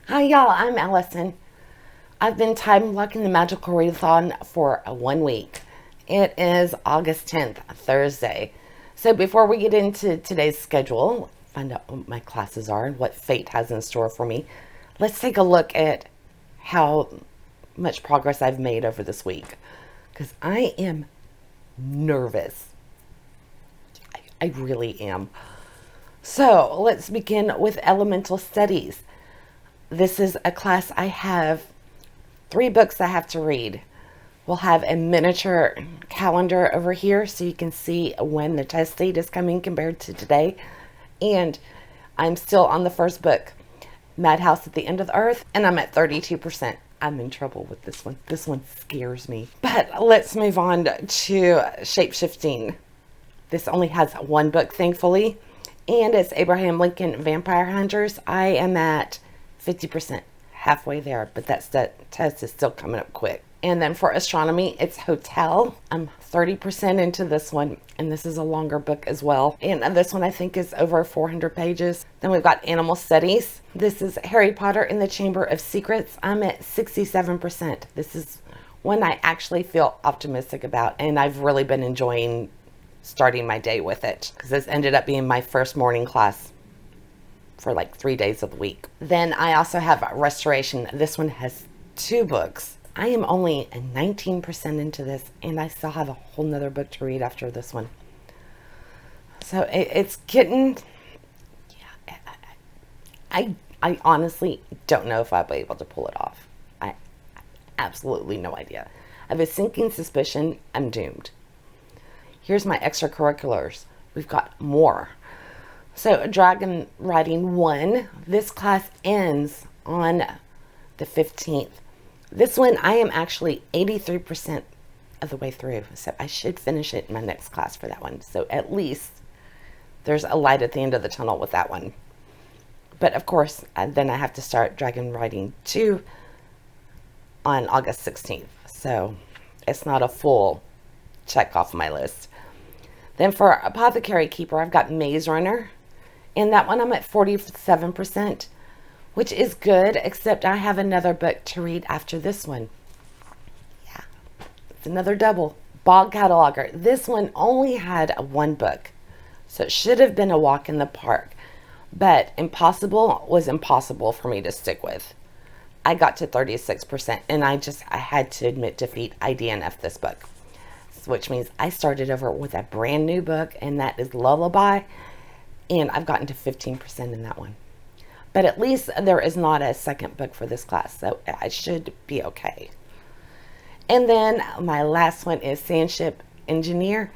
Hi, y'all. I'm Allison. I've been time blocking the Magical Readathon for 1 week. It is August 10th, Thursday. So before we get into today's schedule, find out what my classes are and what fate has in store for me, let's take a look at how much progress I've made over this week. Because I am nervous. I really am. So let's begin with Elemental Studies. This is a class I have 3 books I have to read. We'll have a miniature calendar over here so you can see when the test date is coming compared to today. And I'm still on the first book, Madhouse at the End of the Earth, and I'm at 32%. I'm in trouble with this one. This one scares me. But let's move on to Shapeshifting. This only has 1 book, thankfully, and it's Abraham Lincoln Vampire Hunters. I am at 50%, halfway there, but that test is still coming up quick. And then for Astronomy, it's Hotel. I'm 30% into this one, and this is a longer book as well. And this one I think is over 400 pages. Then we've got Animal Studies. This is Harry Potter in the Chamber of Secrets. I'm at 67%. This is one I actually feel optimistic about, and I've really been enjoying starting my day with it because this ended up being my first morning class for like 3 days of the week. Then I also have Restoration. This one has 2 books. I am only 19% into this, and I still have a whole nother book to read after this one. So it's getting, yeah, I honestly don't know if I'll be able to pull it off. I absolutely no idea. I have a sinking suspicion I'm doomed. Here's my extracurriculars. We've got more. So Dragon Riding 1, this class ends on the 15th. This one I am actually 83% of the way through, so I should finish it in my next class for that one. So at least there's a light at the end of the tunnel with that one. But of course, then I have to start Dragon Riding 2 on August 16th. So it's not a full check off my list. Then for Apothecary Keeper, I've got Maze Runner. And that one I'm at 47%, which is good, except I have another book to read after this one. Yeah, it's another double. Bog Cataloger. This one only had 1 book, so it should have been a walk in the park. But Impossible was impossible for me to stick with. I got to 36%, and I had to admit defeat. I DNF'd this book, which means I started over with a brand new book, and that is Lullaby, and I've gotten to 15% in that one. But at least there is not a second book for this class, so I should be okay. And then my last one is Sandship Engineer,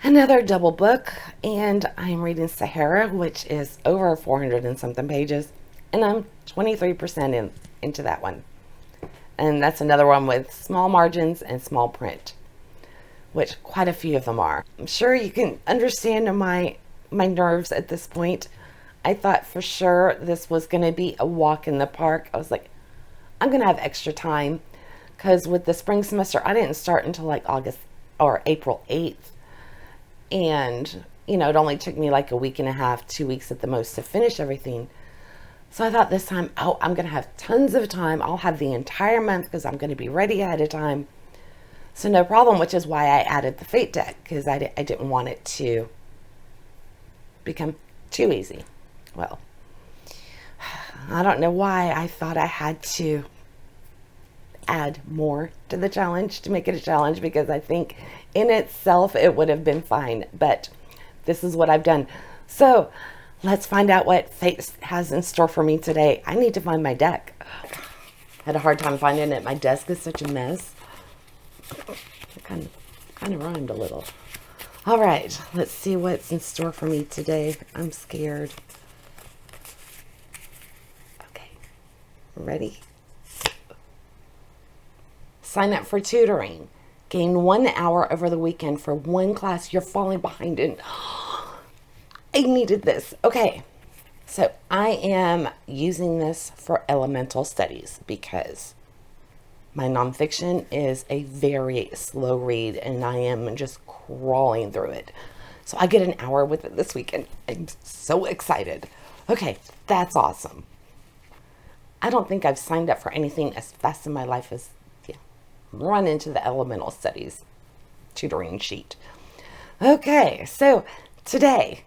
another double book, and I'm reading Sahara, which is over 400 and something pages, and I'm 23% into that one. And that's another one with small margins and small print, which quite a few of them are. I'm sure you can understand my nerves at this point. I thought for sure this was going to be a walk in the park. I was like, I'm going to have extra time because with the spring semester, I didn't start until like August or April 8th. And, it only took me like a week and a half, 2 weeks at the most to finish everything. So I thought this time, I'm going to have tons of time. I'll have the entire month because I'm going to be ready ahead of time. So no problem, which is why I added the Fate deck, because I didn't want it to become too easy. Well, I don't know why I thought I had to add more to the challenge to make it a challenge, because I think in itself it would have been fine, but this is what I've done. So let's find out what fate has in store for me today. I need to find my deck. Had a hard time finding it. My desk is such a mess. It kind of rhymed a little. All right, let's see what's in store for me today. I'm scared. Okay, ready? Sign up for tutoring. Gain 1 hour over the weekend for 1 class you're falling behind in. I needed this. Okay, so I am using this for elemental studies because my nonfiction is a very slow read and I am just crawling through it. So I get an hour with it this weekend. I'm so excited. Okay, that's awesome. I don't think I've signed up for anything as fast in my life as run into the elemental studies tutoring sheet. Okay, so today,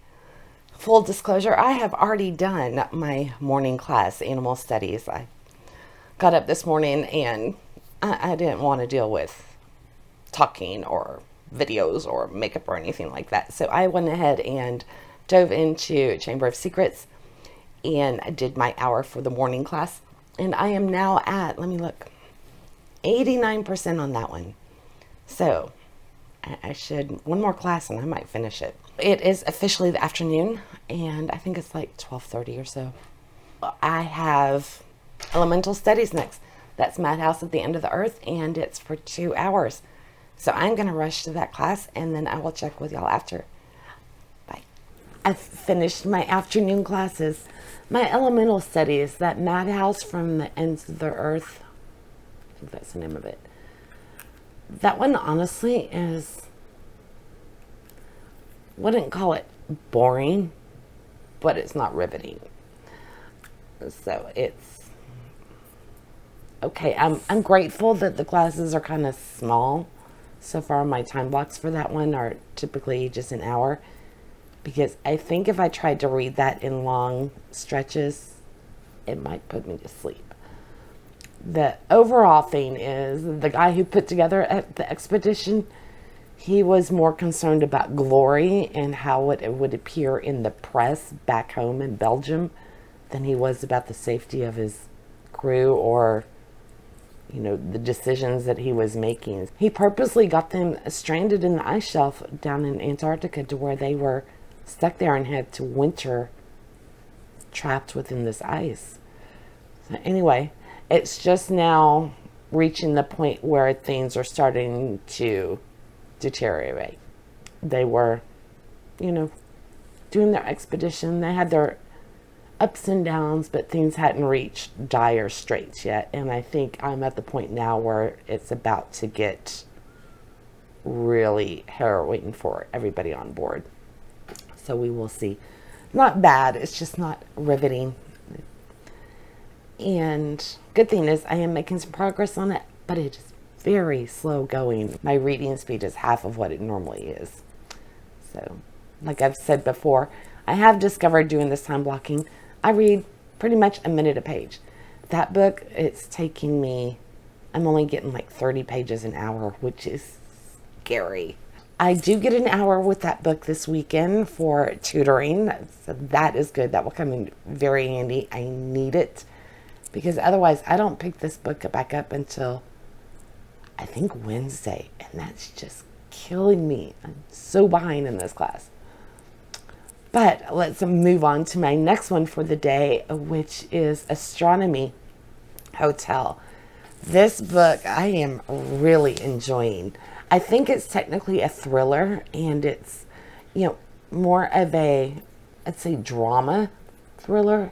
full disclosure, I have already done my morning class, animal studies. I got up this morning and I didn't want to deal with talking or videos or makeup or anything like that. So I went ahead and dove into Chamber of Secrets and I did my hour for the morning class. And I am now at, let me look, 89% on that one. So I should, one more class and I might finish it. It is officially the afternoon and I think it's like 12:30 or so. I have Elemental Studies next. That's Madhouse at the End of the Earth and it's for 2 hours. So I'm going to rush to that class and then I will check with y'all after. Bye. I've finished my afternoon classes. My Elemental Studies, that Madhouse from the Ends of the Earth. I think that's the name of it. That one honestly is, wouldn't call it boring, but it's not riveting. So it's okay. I'm grateful that the classes are kind of small. So far, my time blocks for that one are typically just an hour, because I think if I tried to read that in long stretches, it might put me to sleep. The overall thing is the guy who put together the expedition, he was more concerned about glory and how it would appear in the press back home in Belgium than he was about the safety of his crew or, you know, the decisions that he was making. He purposely got them stranded in the ice shelf down in Antarctica to where they were stuck there and had to winter trapped within this ice. So anyway, it's just now reaching the point where things are starting to deteriorate. They were, you know, doing their expedition. They had their ups and downs, but things hadn't reached dire straits yet. And I think I'm at the point now where it's about to get really harrowing for everybody on board. So we will see. Not bad, it's just not riveting. And good thing is I am making some progress on it, but it is very slow going. My reading speed is half of what it normally is. So, like I've said before, I have discovered doing this time blocking, I read pretty much a minute a page. That book, it's taking me, I'm only getting like 30 pages an hour, which is scary. I do get an hour with that book this weekend for tutoring, so that is good. That will come in very handy. I need it because otherwise I don't pick this book back up until I think Wednesday, and that's just killing me. I'm so behind in this class. But let's move on to my next one for the day, which is Astronomy Hotel. This book I am really enjoying. I think it's technically a thriller, and it's, you know, more of a, I'd say, drama thriller.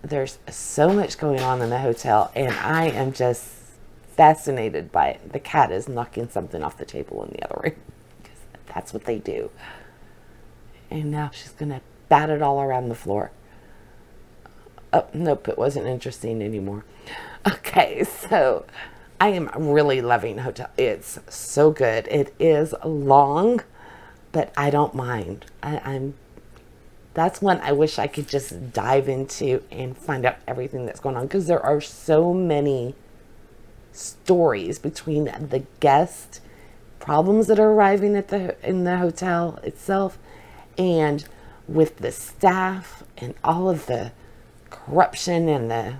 There's so much going on in the hotel, and I am just fascinated by it. The cat is knocking something off the table in the other room, because that's what they do. And now she's going to bat it all around the floor. Oh, nope, it wasn't interesting anymore. Okay, so I am really loving Hotel. It's so good. It is long, but I don't mind. That's one I wish I could just dive into and find out everything that's going on, because there are so many stories between the guest problems that are arriving at in the hotel itself, and with the staff and all of the corruption and the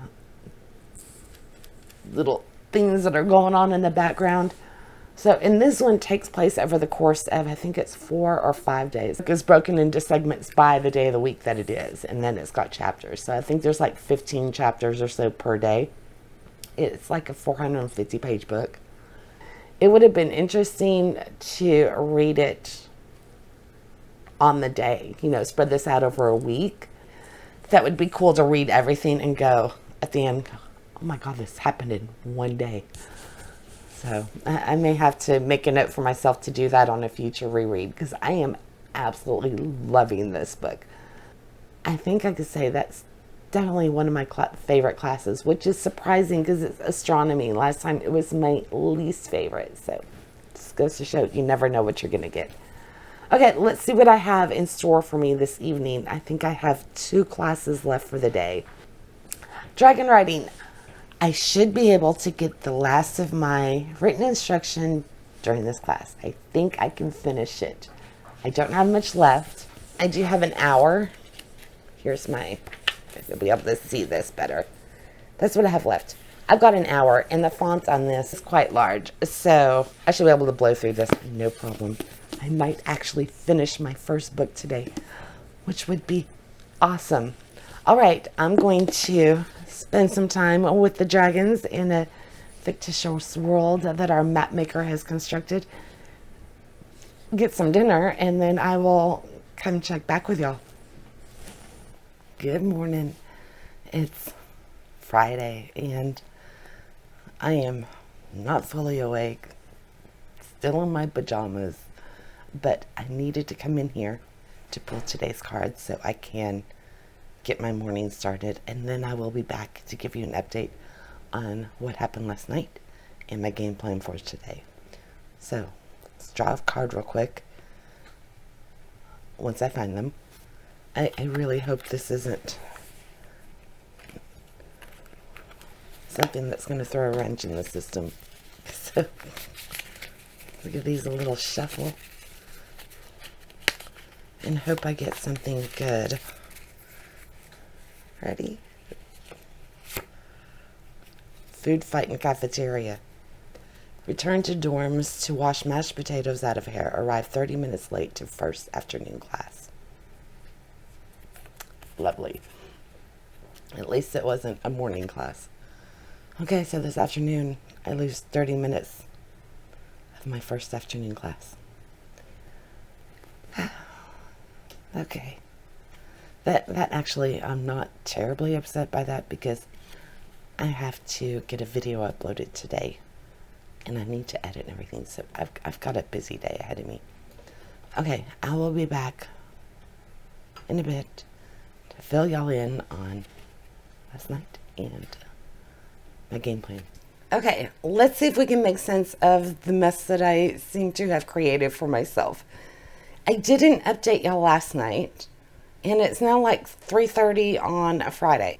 little things that are going on in the background. So, and this one takes place over the course of, I think it's 4 or 5 days. It's broken into segments by the day of the week that it is, and then it's got chapters. So I think there's like 15 chapters or so per day. It's like a 450-page book. It would have been interesting to read it on the day, you know, spread this out over a week. That would be cool to read everything and go at the end, oh my God, this happened in one day. So I may have to make a note for myself to do that on a future reread, because I am absolutely loving this book. I think I could say that's definitely one of my favorite classes, which is surprising because it's astronomy. Last time it was my least favorite. So just goes to show you never know what you're going to get. Okay, let's see what I have in store for me this evening. I think I have 2 classes left for the day. Dragon riding. I should be able to get the last of my written instruction during this class. I think I can finish it. I don't have much left. I do have an hour. Here's my, you'll be able to see this better. That's what I have left. I've got an hour, and the font on this is quite large, so I should be able to blow through this no problem. I might actually finish my first book today, which would be awesome. All right, I'm going to spend some time with the dragons in a fictitious world that our map maker has constructed. Get some dinner, and then I will come check back with y'all. Good morning. It's Friday, and I am not fully awake. Still in my pajamas, but I needed to come in here to pull today's cards so I can get my morning started, and then I will be back to give you an update on what happened last night and my game plan for today. So let's draw a card real quick once I find them. I really hope this isn't something that's going to throw a wrench in the system. So look at these, a little shuffle, and hope I get something good. Ready? Food fight in cafeteria. Return to dorms to wash mashed potatoes out of hair. Arrive 30 minutes late to first afternoon class. Lovely. At least it wasn't a morning class. Okay, so this afternoon I lose 30 minutes of my first afternoon class. Okay. That actually, I'm not terribly upset by that because I have to get a video uploaded today, and I need to edit and everything, so I've got a busy day ahead of me. Okay, I will be back in a bit to fill y'all in on last night and my game plan. Okay, let's see if we can make sense of the mess that I seem to have created for myself. I didn't update y'all last night, and it's now like 3:30 on a Friday.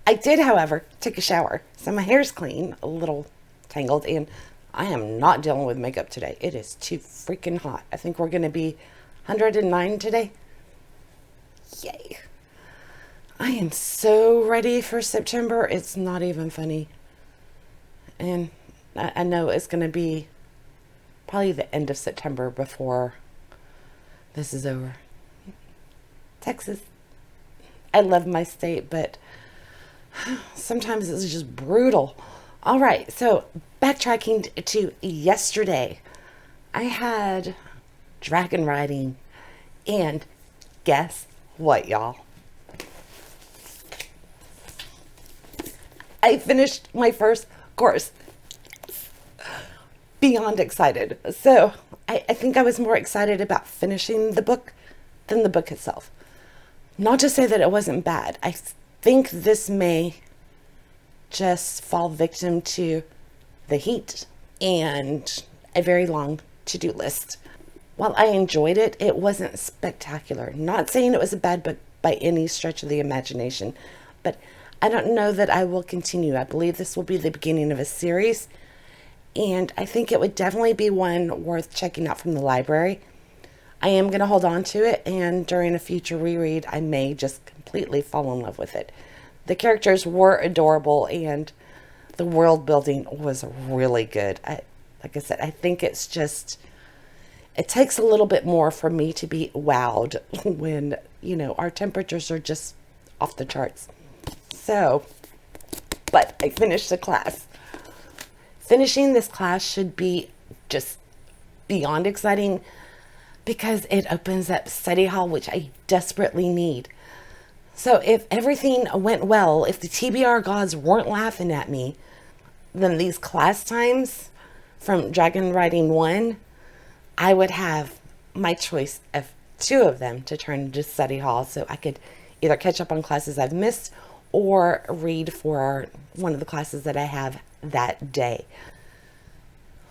I did, however, take a shower, so my hair's clean, a little tangled, and I am not dealing with makeup today. It is too freaking hot. I think we're going to be 109 today. Yay. I am so ready for September. It's not even funny. And I know it's going to be probably the end of September before this is over. Texas. I love my state, but sometimes it's just brutal. All right, so backtracking to yesterday, I had dragon riding, and guess what, y'all? I finished my first course. Beyond excited. So I think I was more excited about finishing the book than the book itself. Not to say that it wasn't bad. I think this may just fall victim to the heat and a very long to-do list. While I enjoyed it, it wasn't spectacular. Not saying it was a bad book by any stretch of the imagination, but I don't know that I will continue. I believe this will be the beginning of a series, and I think it would definitely be one worth checking out from the library. I am going to hold on to it, and during a future reread, I may just completely fall in love with it. The characters were adorable, and the world building was really good. Like I said, I think it's just, it takes a little bit more for me to be wowed when, you know, our temperatures are just off the charts. So, but I finished the class. Finishing this class should be just beyond exciting because it opens up study hall, which I desperately need. So if everything went well, if the TBR gods weren't laughing at me, then these class times from Dragon Riding 1, I would have my choice of 2 of them to turn into study hall, so I could either catch up on classes I've missed or read for one of the classes that I have that day.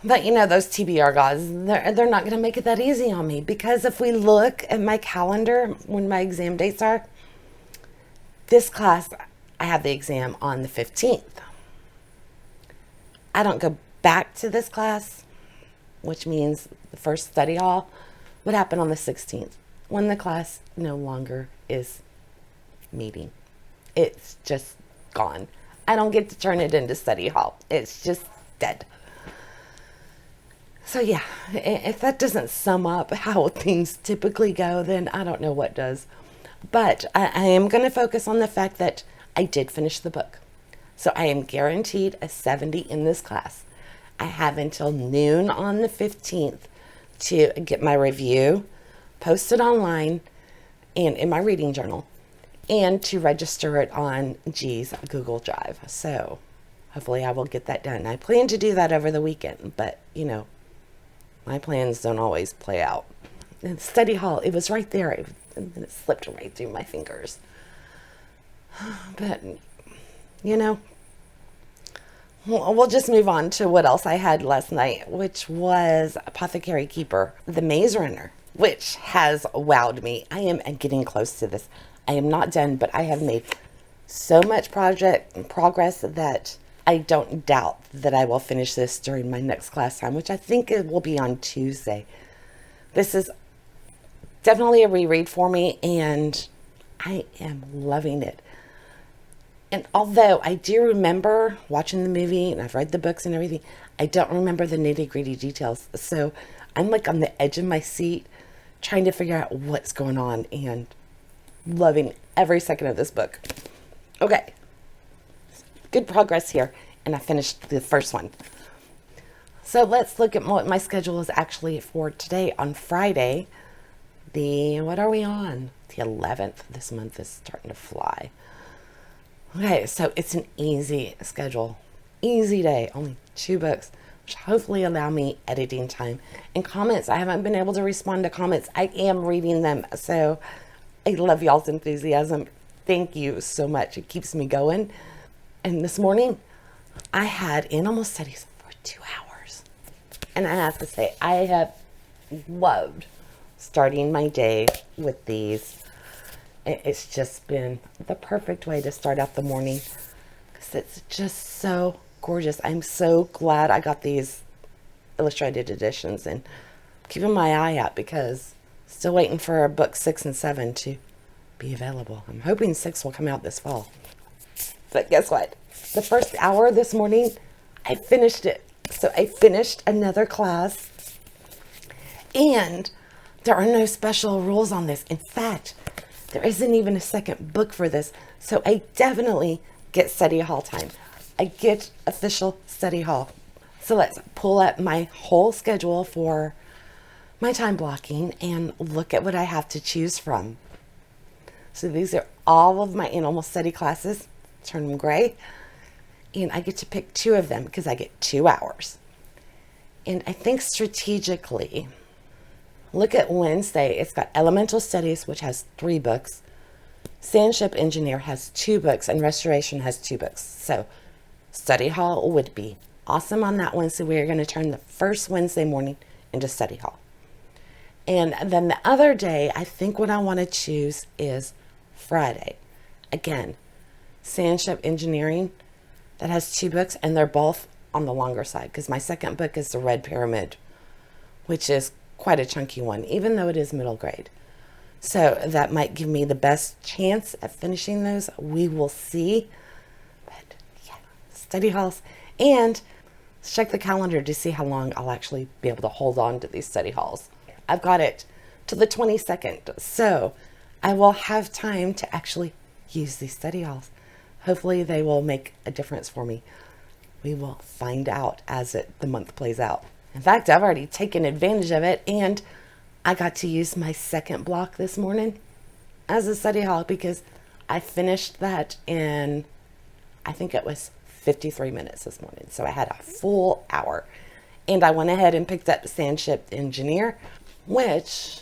But those TBR gods, they're not going to make it that easy on me, because if we look at my calendar when my exam dates are, this class, I have the exam on the 15th. I don't go back to this class, which means the first study hall would happen on the 16th, when the class no longer is meeting. It's just gone. I don't get to turn it into study hall. It's just dead. So yeah, if that doesn't sum up how things typically go, then I don't know what does. But I am going to focus on the fact that I did finish the book. So I am guaranteed a 70 in this class. I have until noon on the 15th to get my review posted online and in my reading journal, and to register it on G's Google Drive. So hopefully I will get that done. I plan to do that over the weekend, but my plans don't always play out. And study hall, it was right there, and then it slipped right through my fingers. But we'll just move on to what else I had last night, which was Apothecary Keeper, the Maze Runner, which has wowed me. I am getting close to this. I am not done, but I have made so much progress that I don't doubt that I will finish this during my next class time, which I think it will be on Tuesday. This is definitely a reread for me, and I am loving it. And although I do remember watching the movie, and I've read the books and everything, I don't remember the nitty-gritty details. So I'm like on the edge of my seat trying to figure out what's going on, and loving every second of this book. Okay. Good progress here, and I finished the first one. So let's look at what my schedule is actually for today on Friday. What are we on? The 11th. This month is starting to fly. Okay, so it's an easy schedule. Easy day. Only 2 books, which hopefully allow me editing time. And comments, I haven't been able to respond to comments. I am reading them, so I love y'all's enthusiasm. Thank you so much. It keeps me going. And this morning, I had animal studies for 2 hours. And I have to say, I have loved starting my day with these. It's just been the perfect way to start out the morning, because it's just so gorgeous. I'm so glad I got these illustrated editions, and keeping my eye out, because still waiting for book 6 and 7 to be available. I'm hoping 6 will come out this fall. But guess what? The first hour this morning, I finished it. So I finished another class, and there are no special rules on this. In fact, there isn't even a second book for this. So I definitely get study hall time. I get official study hall. So let's pull up my whole schedule for my time blocking and look at what I have to choose from. So these are all of my animal study classes. Turn them gray. And I get to pick 2 of them because I get 2 hours. And I think strategically, look at Wednesday. It's got Elemental Studies, which has 3 books. Sandship Engineer has 2 books, and Restoration has 2 books. So study hall would be awesome on that one. So we're going to turn the first Wednesday morning into study hall. And then the other day, I think what I want to choose is Friday. Again, Sandship Engineering, that has 2 books, and they're both on the longer side, because my second book is The Red Pyramid, which is quite a chunky one, even though it is middle grade. So that might give me the best chance at finishing those. We will see. But yeah, study halls. And let's check the calendar to see how long I'll actually be able to hold on to these study halls. I've got it to the 22nd. So I will have time to actually use these study halls. Hopefully they will make a difference for me. We will find out as the month plays out. In fact, I've already taken advantage of it, and I got to use my second block this morning as a study hall, because I finished that in, I think it was 53 minutes this morning. So I had a full hour, and I went ahead and picked up Sandship Engineer, which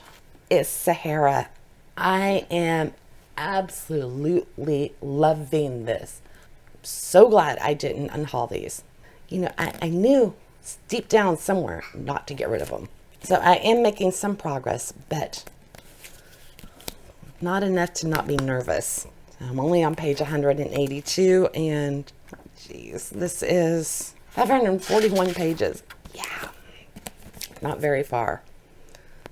is Sahara. I am absolutely loving this. So glad I didn't unhaul these. I knew deep down somewhere not to get rid of them. So I am making some progress, but not enough to not be nervous. I'm only on page 182, and geez, this is 541 pages. Yeah, not very far.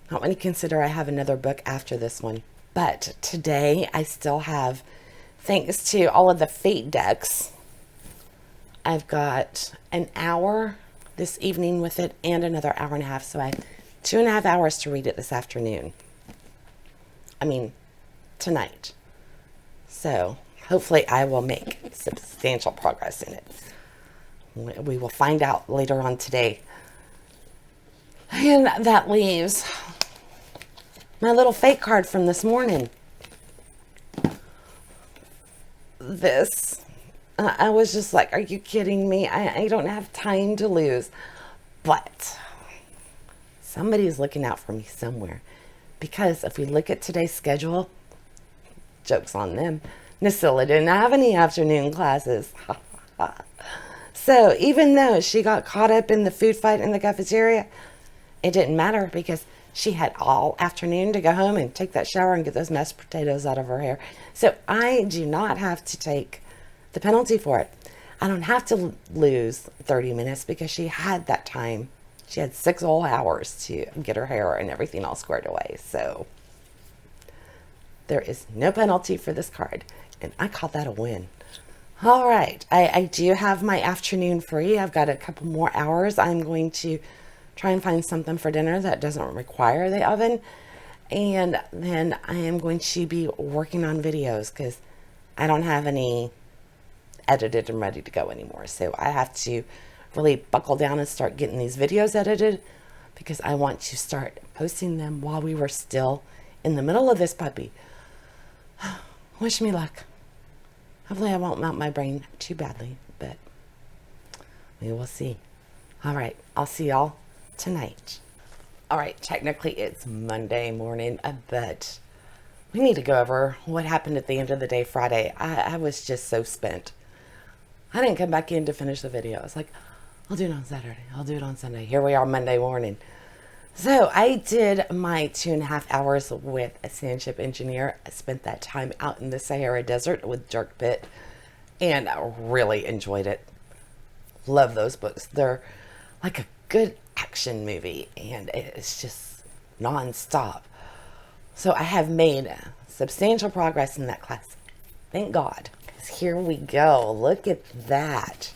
Not when you consider I have another book after this one. But today I still have, thanks to all of the fate decks, I've got an hour this evening with it and another hour and a half. So I have 2.5 hours to read it this afternoon. Tonight. So hopefully I will make substantial progress in it. We will find out later on today. And that leaves my little fate card from this morning. This, I was just like, are you kidding me? I don't have time to lose. But somebody's looking out for me somewhere. Because if we look at today's schedule, joke's on them, Nasilla didn't have any afternoon classes. So even though she got caught up in the food fight in the cafeteria, it didn't matter because she had all afternoon to go home and take that shower and get those mashed potatoes out of her hair. So I do not have to take the penalty for it. I don't have to lose 30 minutes because she had that time. She had 6 whole hours to get her hair and everything all squared away. So there is no penalty for this card. And I call that a win. All right. I do have my afternoon free. I've got a couple more hours. I'm going to try and find something for dinner that doesn't require the oven. And then I am going to be working on videos because I don't have any edited and ready to go anymore. So I have to really buckle down and start getting these videos edited because I want to start posting them while we were still in the middle of this puppy. Wish me luck. Hopefully I won't melt my brain too badly, but we will see. All right, I'll see y'all tonight. All right, technically it's Monday morning, but we need to go over what happened at the end of the day Friday. I was just so spent. I didn't come back in to finish the video. I was like, I'll do it on Saturday. I'll do it on Sunday. Here we are Monday morning. So I did my 2.5 hours with a sand ship engineer. I spent that time out in the Sahara Desert with Jerk Pit and I really enjoyed it. Love those books. They're like a good action movie and it's just non-stop. So I have made substantial progress in that class. Thank God. Because here we go. Look at that.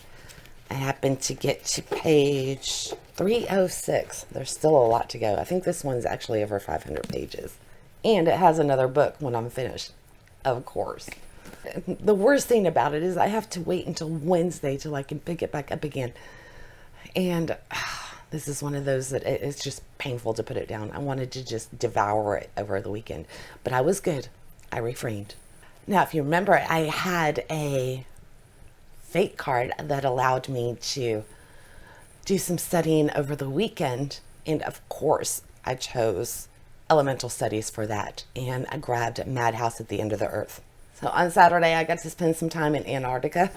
I happened to get to page 306. There's still a lot to go. I think this one's actually over 500 pages. And it has another book when I'm finished, of course. The worst thing about it is I have to wait until Wednesday till I can pick it back up again. And this is one of those that it's just painful to put it down. I wanted to just devour it over the weekend. But I was good. I refrained. Now, if you remember, I had a fate card that allowed me to do some studying over the weekend. And of course, I chose elemental studies for that. And I grabbed Madhouse at the End of the Earth. So on Saturday, I got to spend some time in Antarctica.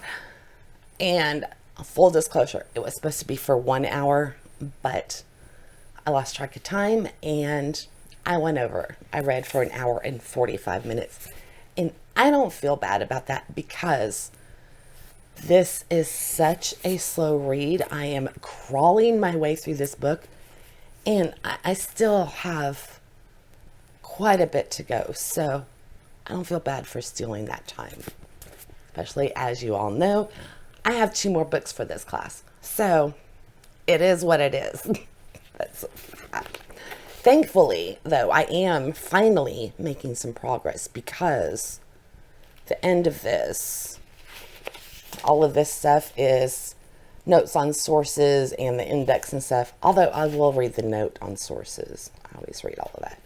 And full disclosure, it was supposed to be for 1 hour, but I lost track of time and I went over. I read for 1 hour and 45 minutes. And I don't feel bad about that because this is such a slow read. I am crawling my way through this book and I still have quite a bit to go. So I don't feel bad for stealing that time. Especially as you all know, I have 2 more books for this class. So it is what it is. Thankfully, though, I am finally making some progress because the end of this, all of this stuff is notes on sources and the index and stuff. Although I will read the note on sources. I always read all of that.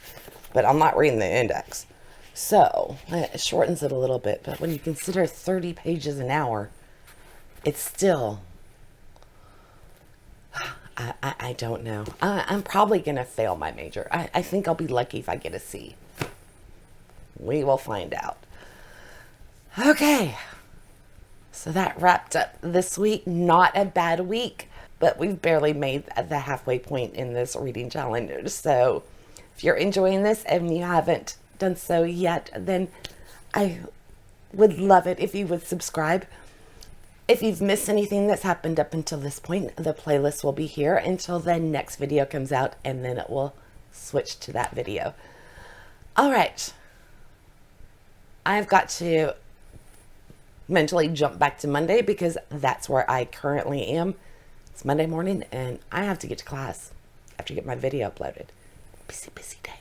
But I'm not reading the index. So it shortens it a little bit. But when you consider 30 pages an hour, it's still, I don't know. I'm probably going to fail my major. I think I'll be lucky if I get a C. We will find out. Okay, so that wrapped up this week. Not a bad week, but we've barely made the halfway point in this reading challenge. So if you're enjoying this and you haven't done so yet, then I would love it if you would subscribe. If you've missed anything that's happened up until this point, the playlist will be here until the next video comes out, and then it will switch to that video. All right. I've got to mentally jump back to Monday because that's where I currently am. It's Monday morning and I have to get to class. I have to get my video uploaded. Busy day.